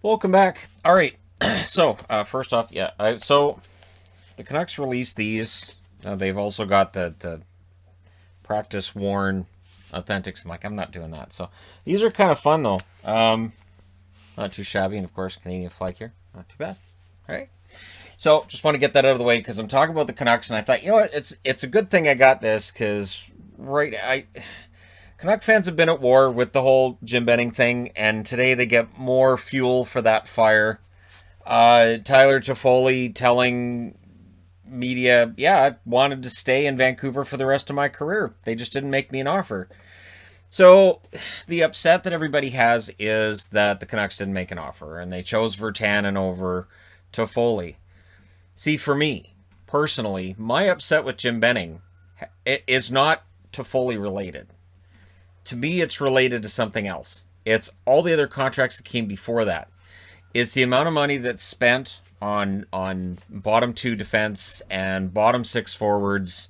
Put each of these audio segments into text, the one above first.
Welcome back. All right. So first off, so the Canucks released these. They've also got the practice worn authentics. I'm like, I'm not doing that. So these are kind of fun though. Not too shabby, and of course, Canadian flag here. Not too bad. All right. So just want to get that out of the way because I'm talking about the Canucks, and I thought, you know what, it's a good thing I got this because Canuck fans have been at war with the whole Jim Benning thing, and today they get more fuel for that fire. Tyler Toffoli telling media, yeah, I wanted to stay in Vancouver for the rest of my career. They just didn't make me an offer. So the upset that everybody has is that the Canucks didn't make an offer, and they chose Virtanen over Toffoli. See, for me, personally, my upset with Jim Benning is not Toffoli related. To me, it's related to something else. It's all the other contracts that came before that. It's the amount of money that's spent on bottom two defense and bottom six forwards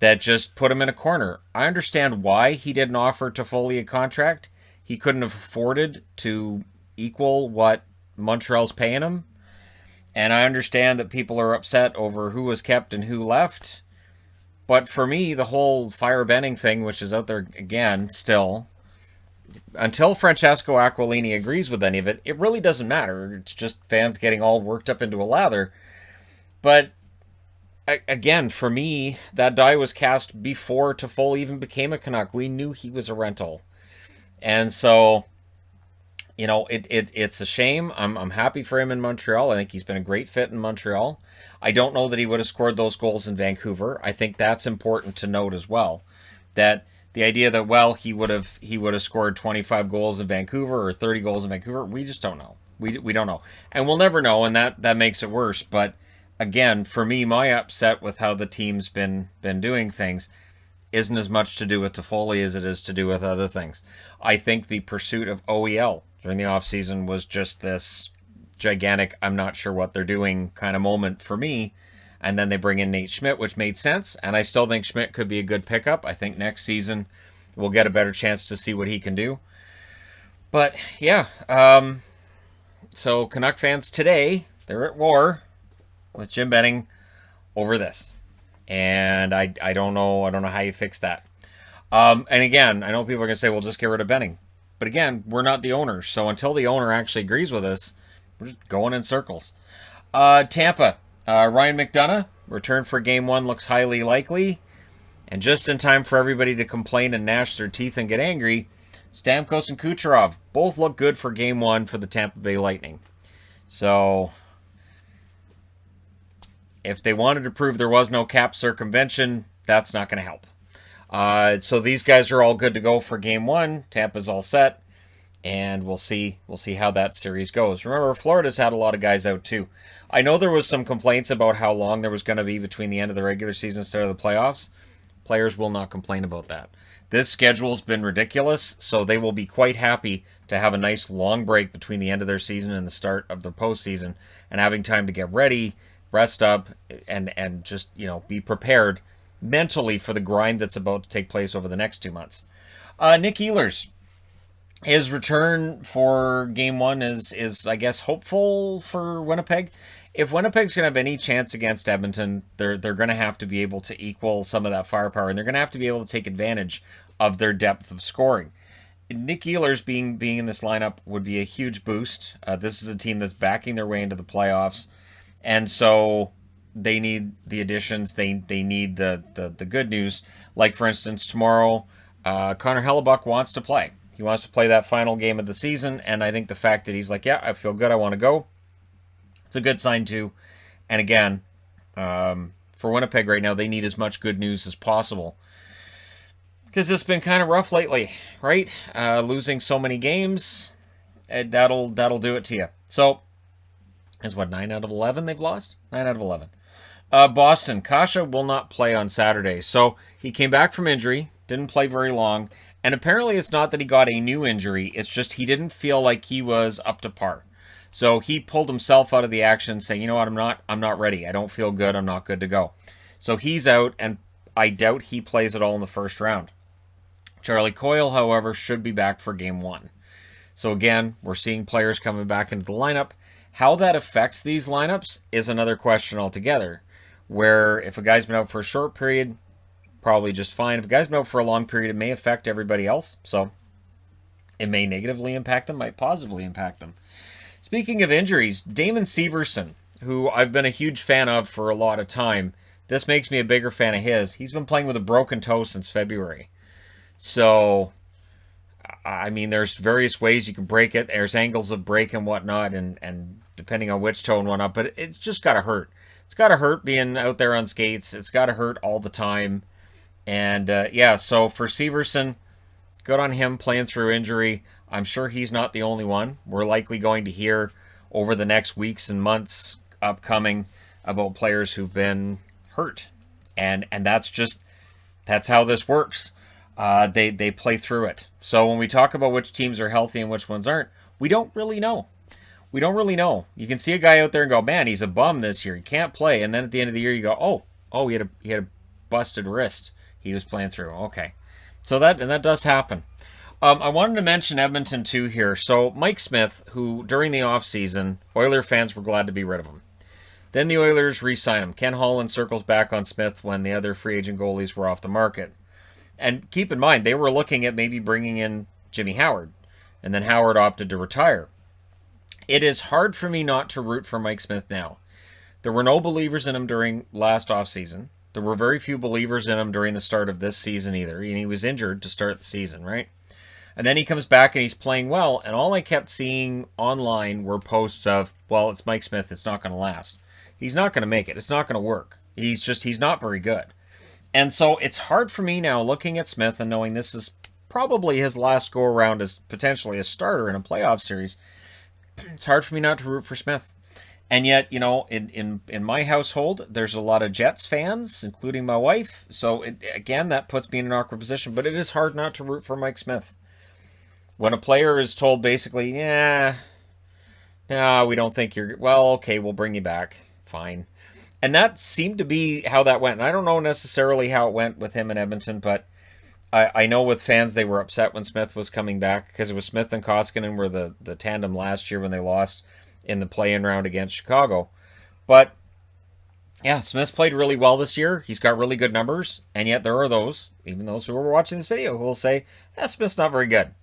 that just put him in a corner. I understand why he didn't offer Toffoli a contract. He couldn't have afforded to equal what Montreal's paying him. And I understand that people are upset over who was kept and who left. But for me, the whole fire Benning thing, which is out there again still, until Francesco Aquilini agrees with any of it, it really doesn't matter. It's just fans getting all worked up into a lather. But again, for me, that die was cast before Toffoli even became a Canuck. We knew he was a rental. And so, you know, it's a shame. I'm happy for him in Montreal. I think he's been a great fit in Montreal. I don't know that he would have scored those goals in Vancouver. I think that's important to note as well. That the idea that, well, he would have scored 25 goals in Vancouver or 30 goals in Vancouver, we just don't know. We don't know. And we'll never know, and that makes it worse. But again, for me, my upset with how the team's been doing things isn't as much to do with Toffoli as it is to do with other things. I think the pursuit of OEL during the offseason was just this gigantic, I'm not sure what they're doing kind of moment for me. And then they bring in Nate Schmidt, which made sense. And I still think Schmidt could be a good pickup. I think next season we'll get a better chance to see what he can do. But yeah, so Canuck fans today, they're at war with Jim Benning over this. And I don't know how you fix that. And again, I know people are going to say, well, just get rid of Benning. But again, we're not the owner. So until the owner actually agrees with us, we're just going in circles. Tampa. Ryan McDonough, return for Game 1 looks highly likely. And just in time for everybody to complain and gnash their teeth and get angry, Stamkos and Kucherov both look good for Game 1 for the Tampa Bay Lightning. So, if they wanted to prove there was no cap circumvention, that's not going to help. So these guys are all good to go for Game 1. Tampa's all set. And we'll see how that series goes. Remember, Florida's had a lot of guys out too. I know there was some complaints about how long there was going to be between the end of the regular season and start of the playoffs. Players will not complain about that. This schedule's been ridiculous, so they will be quite happy to have a nice long break between the end of their season and the start of the postseason, and having time to get ready, rest up, and just, you know, be prepared mentally for the grind that's about to take place over the next 2 months. Nick Ehlers. His return for Game 1 is I guess, hopeful for Winnipeg. If Winnipeg's going to have any chance against Edmonton, they're going to have to be able to equal some of that firepower, and they're going to have to be able to take advantage of their depth of scoring. Nick Ehlers being in this lineup would be a huge boost. This is a team that's backing their way into the playoffs, and so they need the additions. They need the good news. Like, for instance, tomorrow, Connor Hellebuck wants to play. He wants to play that final game of the season, and I think the fact that he's like, yeah, I feel good, I want to go, it's a good sign too. And again, for Winnipeg right now, they need as much good news as possible. Because it's been kind of rough lately, right? Losing so many games, that'll do it to you. So, it's what, 9 out of 11 they've lost? 9 out of 11. Boston, Kasha will not play on Saturday. So, he came back from injury, didn't play very long, and apparently it's not that he got a new injury, it's just he didn't feel like he was up to par. So he pulled himself out of the action saying, you know what, I'm not ready. I don't feel good. I'm not good to go. So he's out, and I doubt he plays at all in the first round. Charlie Coyle, however, should be back for Game 1. So again, we're seeing players coming back into the lineup. How that affects these lineups is another question altogether. Where if a guy's been out for a short period, probably just fine. If a guy's been out for a long period, it may affect everybody else. So it may negatively impact them, might positively impact them. Speaking of injuries, Damon Severson, who I've been a huge fan of for a lot of time, this makes me a bigger fan of his. He's been playing with a broken toe since February. So, I mean, there's various ways you can break it. There's angles of break and whatnot, and depending on which toe and whatnot, but it's just got to hurt. It's got to hurt being out there on skates. It's got to hurt all the time. And, yeah, so for Severson, good on him playing through injury. I'm sure he's not the only one. We're likely going to hear over the next weeks and months upcoming about players who've been hurt. And that's how this works. They play through it. So when we talk about which teams are healthy and which ones aren't, we don't really know. We don't really know. You can see a guy out there and go, man, he's a bum this year. He can't play. And then at the end of the year, you go, oh, he had a busted wrist. He was playing through. Okay. So that does happen. I wanted to mention Edmonton too here. So Mike Smith, who during the offseason, Oiler fans were glad to be rid of him. Then the Oilers re-sign him. Ken Holland circles back on Smith when the other free agent goalies were off the market. And keep in mind, they were looking at maybe bringing in Jimmy Howard. And then Howard opted to retire. It is hard for me not to root for Mike Smith now. There were no believers in him during last offseason. There were very few believers in him during the start of this season either. And he was injured to start the season, right? And then he comes back and he's playing well. And all I kept seeing online were posts of, well, it's Mike Smith. It's not going to last. He's not going to make it. It's not going to work. He's not very good. And so it's hard for me now looking at Smith and knowing this is probably his last go around as potentially a starter in a playoff series. It's hard for me not to root for Smith. And yet, you know, in my household, there's a lot of Jets fans, including my wife. So, again, that puts me in an awkward position. But it is hard not to root for Mike Smith. When a player is told basically, no, we don't think you're... Well, okay, we'll bring you back. Fine. And that seemed to be how that went. And I don't know necessarily how it went with him in Edmonton, but I know with fans they were upset when Smith was coming back because it was Smith and Koskinen were the tandem last year when they lost in the play-in round against Chicago. But, yeah, Smith's played really well this year. He's got really good numbers. And yet there are those, even those who are watching this video, who will say, Smith's not very good.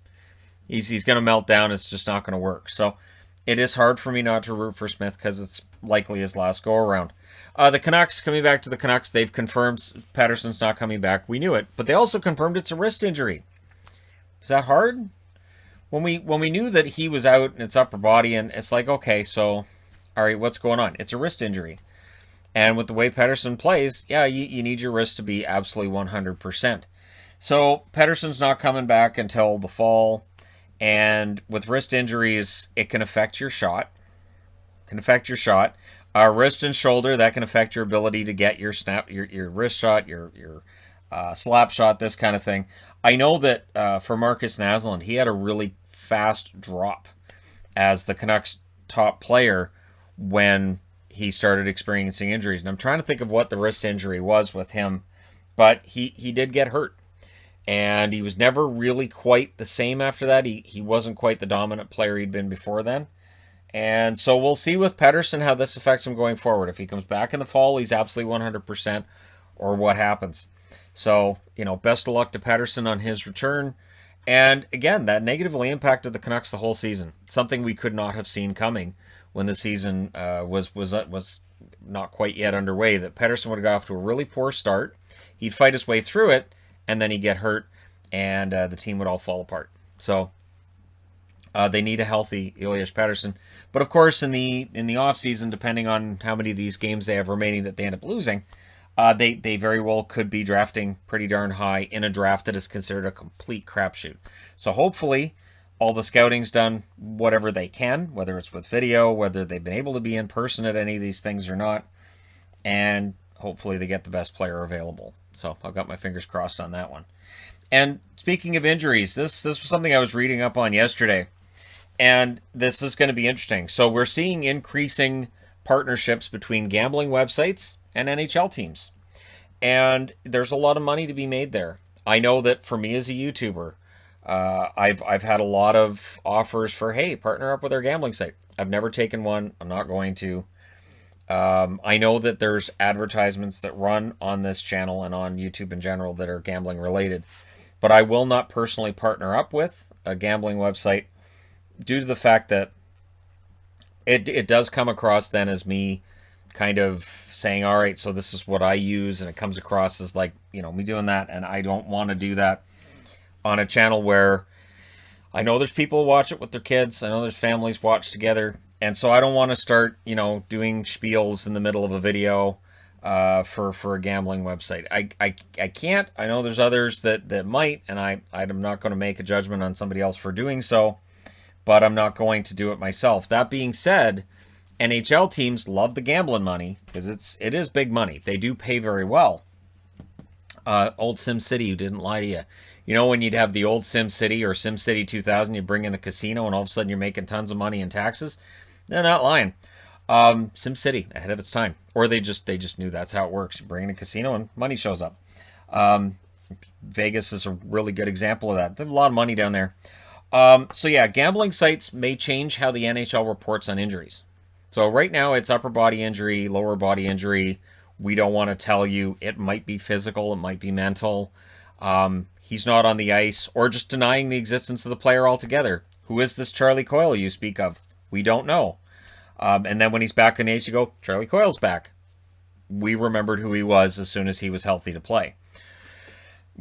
He's going to melt down. It's just not going to work. So it is hard for me not to root for Smith because it's likely his last go-around. The Canucks, coming back to the Canucks, they've confirmed Patterson's not coming back. We knew it. But they also confirmed it's a wrist injury. Is that hard? When we knew that he was out and it's upper body, and it's like, okay, so, all right, what's going on? It's a wrist injury. And with the way Pettersson plays, yeah, you need your wrist to be absolutely 100%. So Pettersson's not coming back until the fall. And with wrist injuries, it can affect your shot. Wrist and shoulder, that can affect your ability to get your snap, your wrist shot, your slap shot, this kind of thing. I know that for Marcus Naslund, he had a really fast drop as the Canucks' top player when he started experiencing injuries. And I'm trying to think of what the wrist injury was with him, but he did get hurt. And he was never really quite the same after that. He wasn't quite the dominant player he'd been before then. And so we'll see with Pettersson how this affects him going forward. If he comes back in the fall, he's absolutely 100%, or what happens. So, best of luck to Pettersson on his return. And again, that negatively impacted the Canucks the whole season. Something we could not have seen coming when the season was not quite yet underway. That Pettersson would have got off to a really poor start. He'd fight his way through it, and then he'd get hurt, and the team would all fall apart. So they need a healthy Elias Pettersson. But of course, in the offseason, depending on how many of these games they have remaining that they end up losing, they very well could be drafting pretty darn high in a draft that is considered a complete crapshoot. So hopefully all the scouting's done whatever they can, whether it's with video, whether they've been able to be in person at any of these things or not, and hopefully they get the best player available. So I've got my fingers crossed on that one. And speaking of injuries, this was something I was reading up on yesterday, and this is going to be interesting. So we're seeing increasing partnerships between gambling websites and NHL teams. And there's a lot of money to be made there. I know that for me as a YouTuber, I've had a lot of offers for, hey, partner up with our gambling site. I've never taken one. I'm not going to. I know that there's advertisements that run on this channel and on YouTube in general that are gambling related, but I will not personally partner up with a gambling website due to the fact that it does come across then as me kind of saying, all right, so this is what I use, and it comes across as like, me doing that, and I don't want to do that on a channel where I know there's people who watch it with their kids. I know there's families watch together. And so I don't want to start, doing spiels in the middle of a video for a gambling website. I can't. I know there's others that might, and I'm not going to make a judgment on somebody else for doing so, but I'm not going to do it myself. That being said, NHL teams love the gambling money because it is big money. They do pay very well. Old Sim City, who didn't lie to you. When you'd have the old Sim City or Sim City 2000, you bring in the casino and all of a sudden you're making tons of money in taxes. They're not lying. Sim City, ahead of its time. Or they just knew that's how it works. You bring in a casino and money shows up. Vegas is a really good example of that. There's a lot of money down there. So yeah, gambling sites may change how the NHL reports on injuries. So right now it's upper body injury, lower body injury. We don't want to tell you. It might be physical. It might be mental. He's not on the ice, or just denying the existence of the player altogether. Who is this Charlie Coyle you speak of? We don't know. And then when he's back on the ice, you go, Charlie Coyle's back. We remembered who he was as soon as he was healthy to play.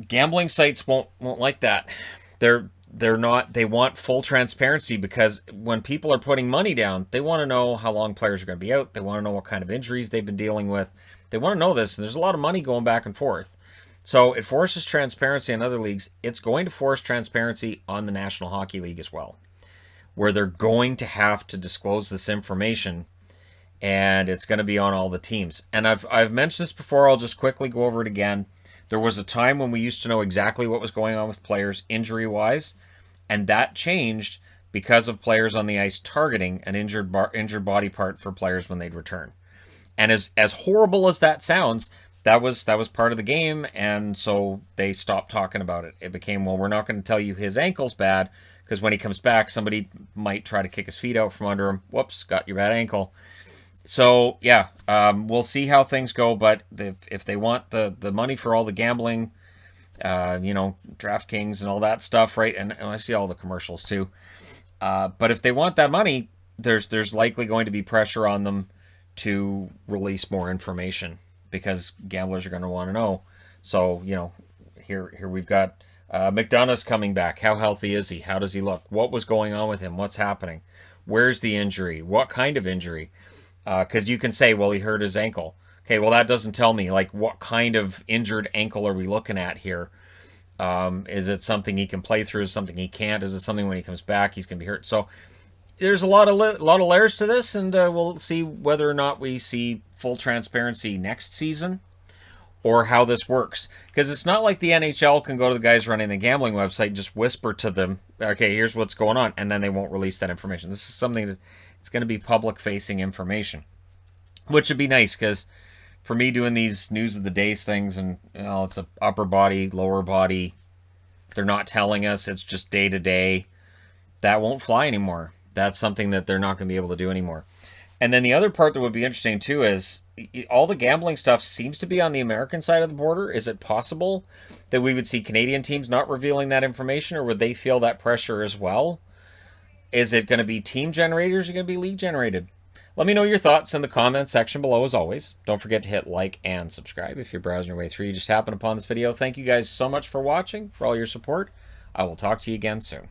Gambling sites won't like that. They're not. They want full transparency, because when people are putting money down, they want to know how long players are going to be out. They want to know what kind of injuries they've been dealing with. They want to know this, and there's a lot of money going back and forth. So it forces transparency in other leagues. It's going to force transparency on the National Hockey League as well, where they're going to have to disclose this information, and it's going to be on all the teams. And I've mentioned this before. I'll just quickly go over it again. There was a time when we used to know exactly what was going on with players injury-wise, and that changed because of players on the ice targeting an injured body part for players when they'd return. And as horrible as that sounds, that was part of the game, and so they stopped talking about it. It became, well, we're not going to tell you his ankle's bad, because when he comes back, somebody might try to kick his feet out from under him. Whoops, got your bad ankle. So, yeah, we'll see how things go, but if they want the money for all the gambling, DraftKings and all that stuff, right? And I see all the commercials too. But if they want that money, there's likely going to be pressure on them to release more information, because gamblers are going to want to know. So, here we've got McDonough's coming back. How healthy is he? How does he look? What was going on with him? What's happening? Where's the injury? What kind of injury? Because you can say, well, he hurt his ankle. Okay, well, that doesn't tell me, like, what kind of injured ankle are we looking at here? Is it something he can play through? Is it something he can't? Is it something when he comes back he's going to be hurt? So there's a lot of layers to this, and we'll see whether or not we see full transparency next season, or how this works. Because it's not like the NHL can go to the guys running the gambling website and just whisper to them, okay, here's what's going on, and then they won't release that information. This is something that it's going to be public-facing information, which would be nice, because for me doing these news of the days things, and it's a upper body, lower body, they're not telling us, it's just day to day, that won't fly anymore. That's something that they're not going to be able to do anymore. And then the other part that would be interesting too is all the gambling stuff seems to be on the American side of the border. Is it possible that we would see Canadian teams not revealing that information, or would they feel that pressure as well? Is it going to be team generated, or is it going to be league generated? Let me know your thoughts in the comments section below, as always. Don't forget to hit like and subscribe if you're browsing your way through. You just happened upon this video. Thank you guys so much for watching, for all your support. I will talk to you again soon.